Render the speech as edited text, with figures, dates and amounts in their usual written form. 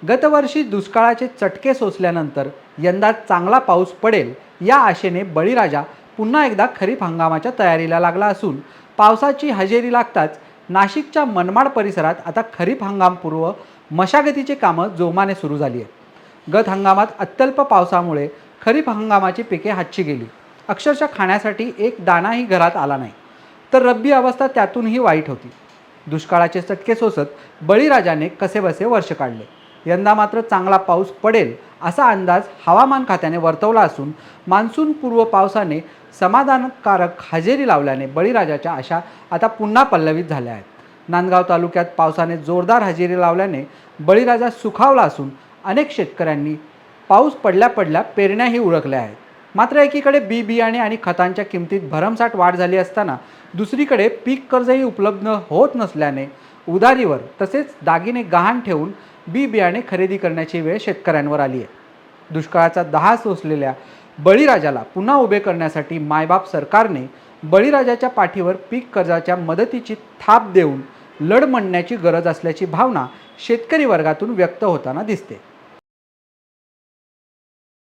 गतवर्षी दुष्काळाचे चटके सोसल्यानंतर यंदा चांगला पाऊस पडेल या आशेने बळीराजा पुन्हा एकदा खरीप हंगामाच्या तयारीला लागला असून पावसाची हजेरी लागताच नाशिकच्या मनमाड परिसरात आता खरीप हंगामपूर्व मशागतीची कामं जोमाने सुरू झाली आहेत। गत हंगामात अत्यल्प पावसामुळे खरीप हंगामाची पिके हातची गेली, अक्षरशः खाण्यासाठी एक दाणाही घरात आला नाही, तर रब्बी अवस्था त्यातूनही वाईट होती। दुष्काळाचे चटके सोसत बळीराजाने कसेबसे वर्ष काढले। यंदा मात्र चांगला पाऊस पडेल असा अंदाज हवामान खात्याने वर्तवला असून मान्सून पूर्व पावसाने समाधानकारक हजेरी लावल्याने बळीराजाच्या आशा आता पुन्हा पल्लवित झाल्या आहेत। नांदगाव तालुक्यात पावसाने जोरदार हजेरी लावल्याने बळीराजा सुखावला असून अनेक शेतकऱ्यांनी पाऊस पडल्या पडल्या पेरण्याही उरकल्या आहेत। मात्र एकीकडे बी बियाणे आणि खतांच्या किमतीत भरमसाठ वाढ झाली असताना दुसरीकडे पीक कर्जही उपलब्ध होत नसल्याने उधारीवर तसेच दागिने गहाण ठेवून बी बियाणे खरेदी करण्याची वेळ शेतकऱ्यांवर आली आहे। दुष्काळाचा दहा सोसलेल्या बळीराजाला पुन्हा उभे करण्यासाठी मायबाप सरकारने बळीराजाच्या पाठीवर पीक कर्जाच्या मदतीची थाप देऊन लढ म्हणण्याची गरज असल्याची भावना शेतकरी वर्गातून व्यक्त होताना दिसते।